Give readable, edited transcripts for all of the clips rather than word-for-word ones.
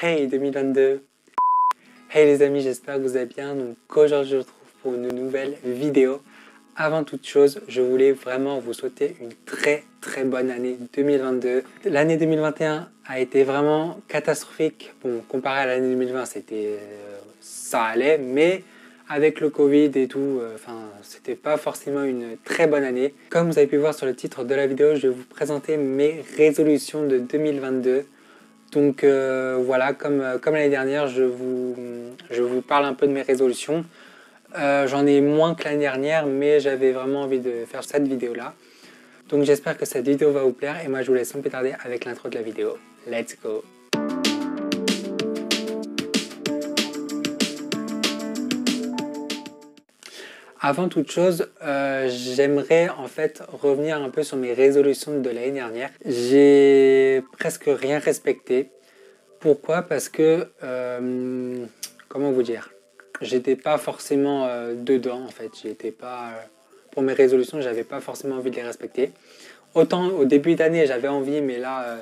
Hey 2022. Hey les amis, j'espère que vous allez bien. Donc aujourd'hui je vous retrouve pour une nouvelle vidéo. Avant toute chose, je voulais vraiment vous souhaiter une très bonne année 2022. L'année 2021 a été vraiment catastrophique. Bon, comparé à l'année 2020, ça allait, mais avec le Covid et tout, c'était pas forcément une très bonne année. Comme vous avez pu voir sur le titre de la vidéo, je vais vous présenter mes résolutions de 2022. Donc voilà, comme l'année dernière, je vous parle un peu de mes résolutions. J'en ai moins que l'année dernière, mais j'avais vraiment envie de faire cette vidéo-là. Donc j'espère que cette vidéo va vous plaire et moi je vous laisse sans plus tarder avec l'intro de la vidéo. Let's go! Avant toute chose, j'aimerais en fait revenir un peu sur mes résolutions de l'année dernière. J'ai presque rien respecté. Pourquoi? Parce que, comment vous dire, j'étais pas forcément dedans en fait. J'étais pas, pour mes résolutions, j'avais pas forcément envie de les respecter. Autant au début d'année, j'avais envie, mais là,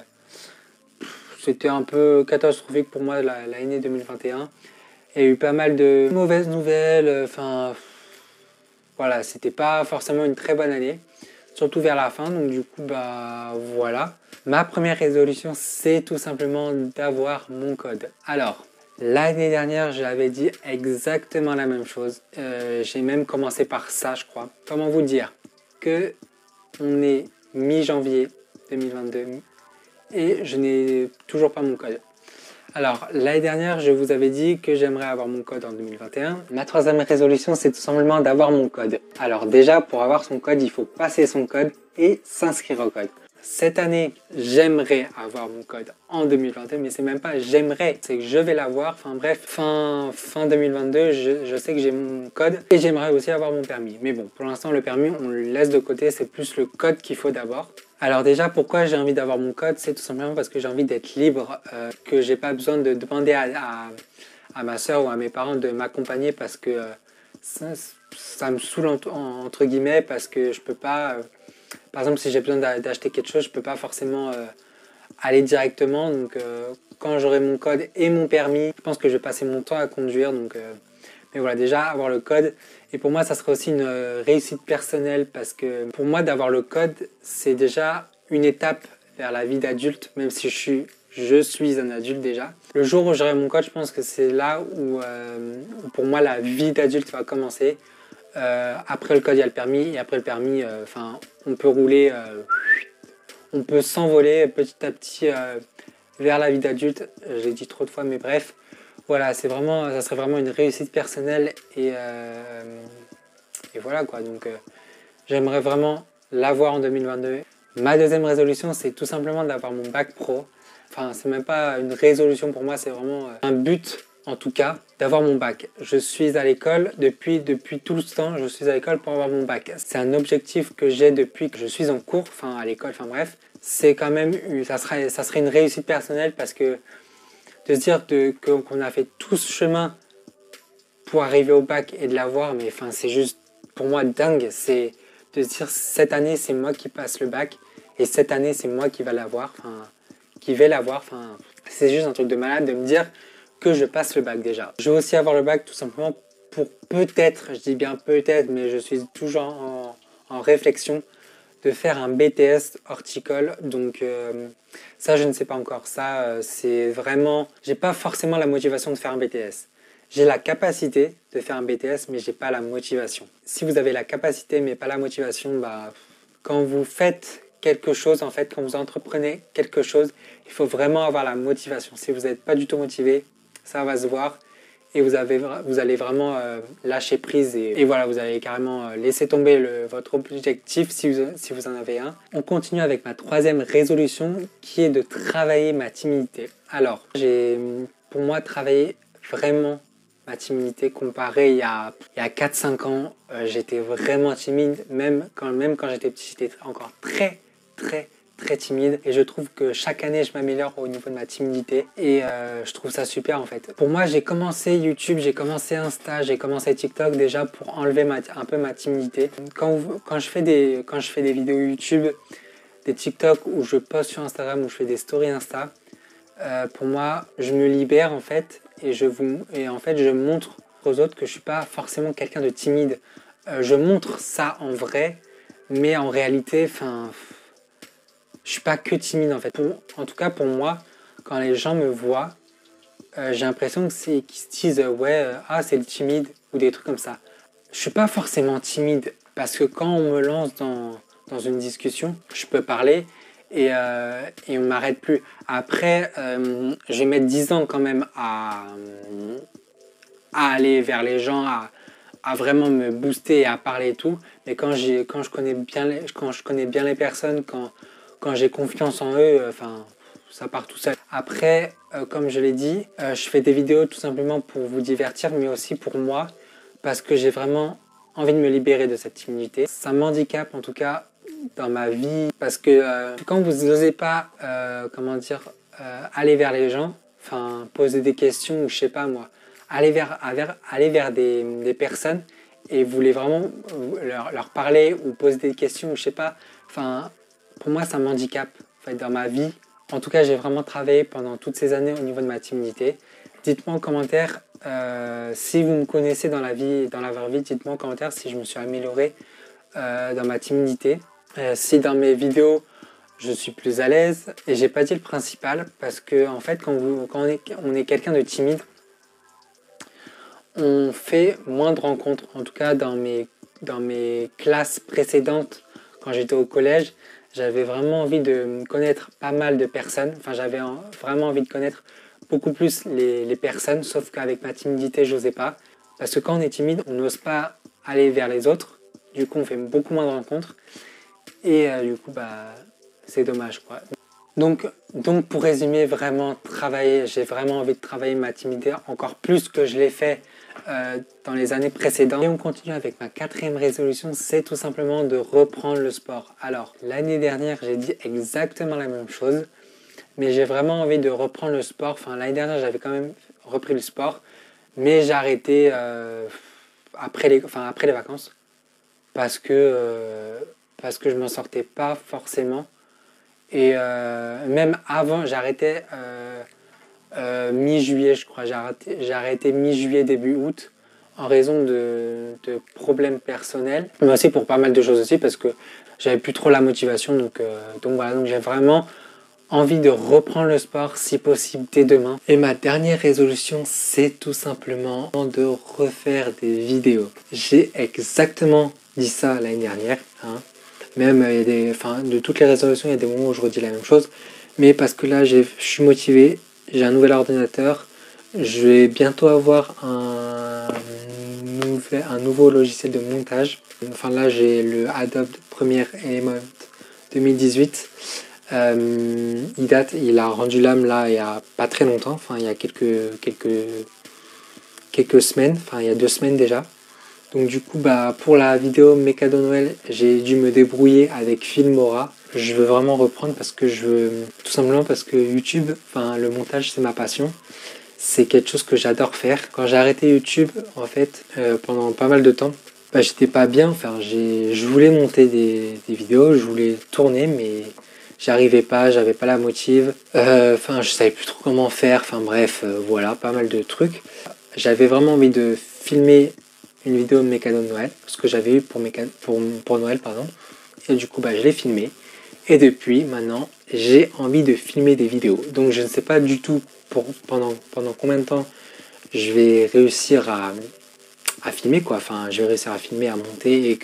c'était un peu catastrophique pour moi l'année 2021. Il y a eu pas mal de mauvaises nouvelles, voilà, c'était pas forcément une très bonne année, surtout vers la fin, donc du coup, bah voilà. Ma première résolution, c'est tout simplement d'avoir mon code. Alors, l'année dernière, j'avais dit exactement la même chose. J'ai même commencé par ça, je crois. Comment vous dire que on est mi-janvier 2022 et je n'ai toujours pas mon code. Alors, l'année dernière, je vous avais dit que j'aimerais avoir mon code en 2021. Ma troisième résolution, c'est tout simplement d'avoir mon code. Alors déjà, pour avoir son code, il faut passer son code et s'inscrire au code. Cette année, j'aimerais avoir mon code en 2022, mais c'est même pas j'aimerais, c'est que je vais l'avoir. Enfin bref, fin 2022, je sais que j'ai mon code et j'aimerais aussi avoir mon permis. Mais bon, pour l'instant, le permis, on le laisse de côté, c'est plus le code qu'il faut d'abord. Alors déjà, pourquoi j'ai envie d'avoir mon code? C'est tout simplement parce que j'ai envie d'être libre, que j'ai pas besoin de demander à ma soeur ou à mes parents de m'accompagner parce que ça me saoule entre guillemets, parce que je peux pas, par exemple si j'ai besoin d'acheter quelque chose, je peux pas forcément aller directement. Donc quand j'aurai mon code et mon permis, je pense que je vais passer mon temps à conduire. Mais voilà, déjà avoir le code. Et pour moi, ça serait aussi une réussite personnelle parce que pour moi, d'avoir le code, c'est déjà une étape vers la vie d'adulte, même si je suis un adulte déjà. Le jour où j'aurai mon code, je pense que c'est là où pour moi, la vie d'adulte va commencer. Après le code, il y a le permis. Et après le permis, on peut rouler, on peut s'envoler petit à petit vers la vie d'adulte. J'ai dit trop de fois, mais bref. Voilà, ça serait vraiment une réussite personnelle et voilà quoi. Donc j'aimerais vraiment l'avoir en 2022. Ma deuxième résolution, c'est tout simplement d'avoir mon bac pro. Enfin, c'est même pas une résolution pour moi, c'est vraiment un but en tout cas, d'avoir mon bac. Je suis à l'école depuis tout le temps, je suis à l'école pour avoir mon bac. C'est un objectif que j'ai depuis que je suis en cours, à l'école, bref. C'est quand même, ça serait une réussite personnelle parce que de se dire qu'on a fait tout ce chemin pour arriver au bac et de l'avoir, mais c'est juste pour moi dingue. C'est de se dire cette année c'est moi qui passe le bac et cette année c'est moi qui va l'avoir, c'est juste un truc de malade de me dire que je passe le bac déjà. Je veux aussi avoir le bac tout simplement pour peut-être, je dis bien peut-être, mais je suis toujours en réflexion de faire un BTS horticole. Donc ça je ne sais pas encore. Ça c'est vraiment, j'ai pas forcément la motivation de faire un BTS. J'ai la capacité de faire un BTS mais j'ai pas la motivation. Si vous avez la capacité mais pas la motivation, quand vous faites quelque chose, en fait quand vous entreprenez quelque chose, il faut vraiment avoir la motivation. Si vous n'êtes pas du tout motivé, ça va se voir. Et vous allez vraiment lâcher prise et voilà, vous allez carrément laisser tomber votre objectif si vous en avez un. On continue avec ma troisième résolution qui est de travailler ma timidité. Alors, j'ai pour moi travaillé vraiment ma timidité comparé il y a 4-5 ans. J'étais vraiment timide, même quand j'étais petit, j'étais encore très timide et je trouve que chaque année je m'améliore au niveau de ma timidité et je trouve ça super en fait. Pour moi j'ai commencé YouTube, j'ai commencé Insta, j'ai commencé TikTok déjà pour enlever un peu ma timidité. Quand je fais des vidéos YouTube, des TikTok où je poste sur Instagram, où je fais des stories Insta, pour moi, je me libère en fait et en fait je montre aux autres que je suis pas forcément quelqu'un de timide. Je montre ça en vrai, mais en réalité, enfin, je suis pas que timide en fait. En tout cas pour moi, quand les gens me voient, j'ai l'impression que qu'ils se disent ouais, ah c'est le timide ou des trucs comme ça. Je suis pas forcément timide parce que quand on me lance dans une discussion, je peux parler et on m'arrête plus. Après, je vais mettre 10 ans quand même à aller vers les gens, à vraiment me booster et à parler et tout. Mais quand je connais bien les personnes, quand j'ai confiance en eux, enfin, ça part tout seul. Après, comme je l'ai dit, je fais des vidéos tout simplement pour vous divertir, mais aussi pour moi, parce que j'ai vraiment envie de me libérer de cette timidité. Ça m'handicape en tout cas dans ma vie, parce que quand vous n'osez pas, aller vers les gens, enfin, poser des questions ou je sais pas moi, aller vers des personnes et vous voulez vraiment leur parler ou poser des questions ou je sais pas, enfin, pour moi ça m'handicape en fait, dans ma vie. En tout cas, j'ai vraiment travaillé pendant toutes ces années au niveau de ma timidité. Dites-moi en commentaire si vous me connaissez dans la vie, dans la vraie vie, dites-moi en commentaire si je me suis amélioré dans ma timidité. Si dans mes vidéos, je suis plus à l'aise. Et j'ai pas dit le principal parce que en fait, quand on est quelqu'un de timide, on fait moins de rencontres. En tout cas, dans mes classes précédentes, quand j'étais au collège, j'avais vraiment envie de connaître pas mal de personnes. Enfin, j'avais vraiment envie de connaître beaucoup plus les personnes, sauf qu'avec ma timidité, je n'osais pas. Parce que quand on est timide, on n'ose pas aller vers les autres. Du coup, on fait beaucoup moins de rencontres. Et du coup, bah, c'est dommage, quoi. Donc, pour résumer, vraiment travailler, j'ai vraiment envie de travailler ma timidité encore plus que je l'ai fait dans les années précédentes. Et on continue avec ma quatrième résolution, c'est tout simplement de reprendre le sport. Alors, l'année dernière, j'ai dit exactement la même chose, mais j'ai vraiment envie de reprendre le sport. Enfin, l'année dernière, j'avais quand même repris le sport, mais j'ai arrêté après les vacances parce que je m'en sortais pas forcément. Et même avant, j'arrêtais mi-juillet, je crois. J'ai arrêté mi-juillet, début août, en raison de problèmes personnels. Mais aussi pour pas mal de choses aussi, parce que j'avais plus trop la motivation. Donc voilà, donc j'ai vraiment envie de reprendre le sport, si possible, dès demain. Et ma dernière résolution, c'est tout simplement de refaire des vidéos. J'ai exactement dit ça l'année dernière, hein. Même il y a de toutes les résolutions, il y a des moments où je redis la même chose. Mais parce que là, je suis motivé, j'ai un nouvel ordinateur. Je vais bientôt avoir un nouveau logiciel de montage. Enfin là, j'ai le Adobe Premiere Element 2018. Il a rendu l'âme là il n'y a pas très longtemps. Enfin, il y a quelques semaines. Enfin, il y a 2 semaines déjà. Donc du coup, bah, pour la vidéo mes cadeaux Noël, j'ai dû me débrouiller avec Filmora. Je veux vraiment reprendre tout simplement parce que YouTube, enfin le montage c'est ma passion. C'est quelque chose que j'adore faire. Quand j'ai arrêté YouTube, en fait, pendant pas mal de temps, bah, j'étais pas bien. Enfin, je voulais monter des vidéos, je voulais tourner, mais j'arrivais pas, j'avais pas la motive. Enfin, je savais plus trop comment faire. Enfin bref, voilà, pas mal de trucs. J'avais vraiment envie de filmer une vidéo de mes cadeaux de Noël, ce que j'avais eu pour Noël, pardon. Et du coup, bah, je l'ai filmé. Et depuis, maintenant, j'ai envie de filmer des vidéos. Donc, je ne sais pas du tout pendant combien de temps je vais réussir à filmer, quoi. Enfin, je vais réussir à filmer, à monter et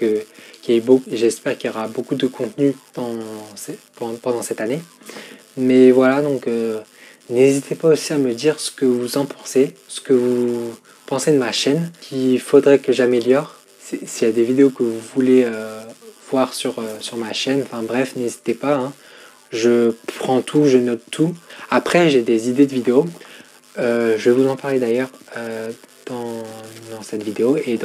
j'espère qu'il y aura beaucoup de contenu pendant cette année. Mais voilà, donc, n'hésitez pas aussi à me dire ce que vous en pensez, ce que vous pensez de ma chaîne, qu'il faudrait que j'améliore. S'il y a des vidéos que vous voulez voir sur ma chaîne, enfin bref, n'hésitez pas, hein. Je prends tout, je note tout. Après, j'ai des idées de vidéos. Je vais vous en parler d'ailleurs dans cette vidéo et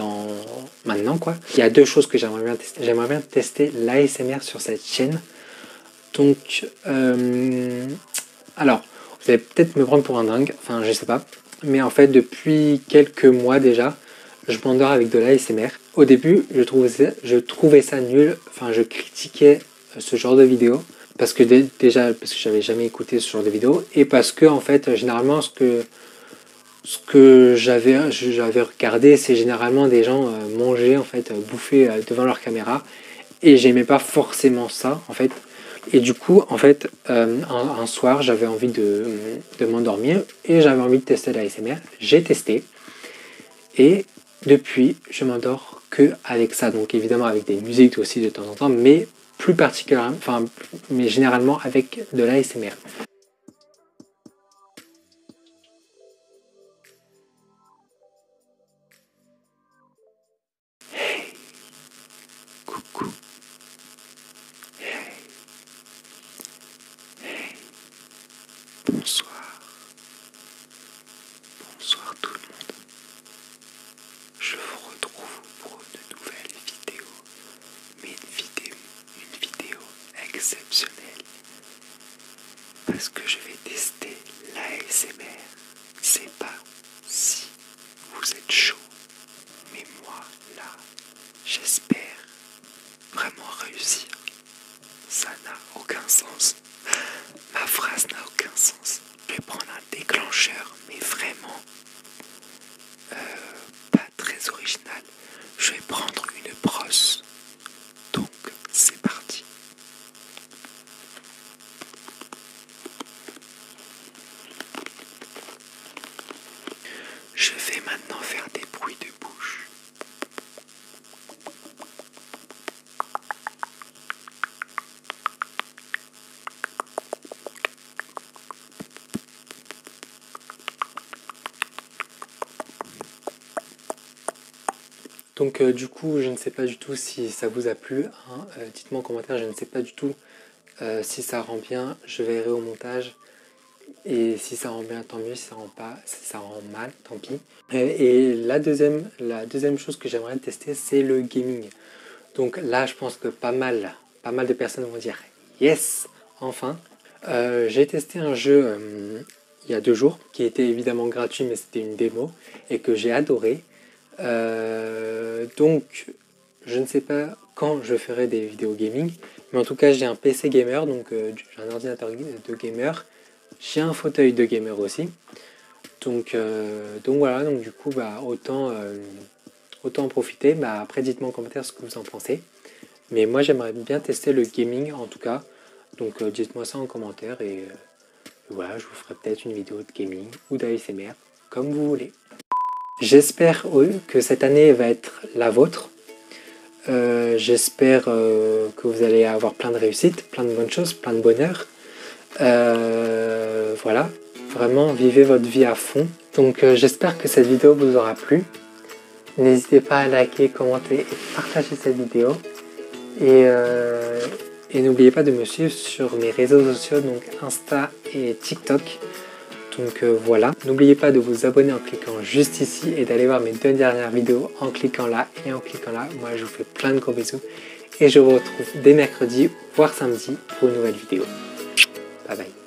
maintenant, quoi. Il y a 2 choses que j'aimerais bien tester. J'aimerais bien tester l'ASMR sur cette chaîne. Donc, alors, vous allez peut-être me prendre pour un dingue, enfin je sais pas. Mais en fait, depuis quelques mois déjà, je m'endors avec de l'ASMR. Au début, je trouvais ça nul. Enfin, je critiquais ce genre de vidéo. parce que déjà parce que j'avais jamais écouté ce genre de vidéo, et parce que en fait généralement ce que j'avais regardé, c'est généralement des gens manger, en fait, bouffer devant leur caméra, et j'aimais pas forcément ça en fait. Et du coup en fait un soir j'avais envie de m'endormir et j'avais envie de tester l'ASMR. J'ai testé et depuis je m'endors que avec ça, donc évidemment avec des musiques aussi de temps en temps, mais plus particulièrement, enfin mais généralement avec de l'ASMR. Coucou. Bonsoir. Bonsoir tout le monde. Je vous retrouve pour une nouvelle vidéo. Mais une vidéo exceptionnelle. Parce que je vais tester l'ASMR. C'est pas si vous êtes chaud. Mais moi, là, j'espère vraiment réussir. Ça n'a aucun sens. Ma phrase n'a aucun sens. Je vais prendre un déclencheur, mais vraiment pas très original. Je vais prendre une brosse. Donc, c'est parti. Je vais maintenant faire des bruits de bouche. Donc du coup, je ne sais pas du tout si ça vous a plu, hein. Dites-moi en commentaire, je ne sais pas du tout si ça rend bien, je verrai au montage. Et si ça rend bien, tant mieux. Si ça rend pas, si ça rend mal, tant pis. Et la deuxième chose que j'aimerais tester, c'est le gaming. Donc là, je pense que pas mal de personnes vont dire yes, enfin. J'ai testé un jeu il y a 2 jours, qui était évidemment gratuit, mais c'était une démo, et que j'ai adoré. Donc, je ne sais pas quand je ferai des vidéos gaming, mais en tout cas, j'ai un PC gamer, donc j'ai un ordinateur de gamer. J'ai un fauteuil de gamer aussi. Donc voilà, donc du coup, bah, autant en profiter. Bah, après, dites-moi en commentaire ce que vous en pensez. Mais moi, j'aimerais bien tester le gaming en tout cas. Donc dites-moi ça en commentaire et voilà, je vous ferai peut-être une vidéo de gaming ou d'ASMR, comme vous voulez. J'espère que cette année va être la vôtre. J'espère que vous allez avoir plein de réussites, plein de bonnes choses, plein de bonheur. Voilà, vraiment vivez votre vie à fond. Donc j'espère que cette vidéo vous aura plu. N'hésitez pas à liker, commenter et partager cette vidéo. Et n'oubliez pas de me suivre sur mes réseaux sociaux, donc Insta et TikTok. Donc voilà, n'oubliez pas de vous abonner en cliquant juste ici et d'aller voir mes 2 dernières vidéos en cliquant là et en cliquant là. Moi je vous fais plein de gros bisous et je vous retrouve dès mercredi voire samedi pour une nouvelle vidéo. Bye bye.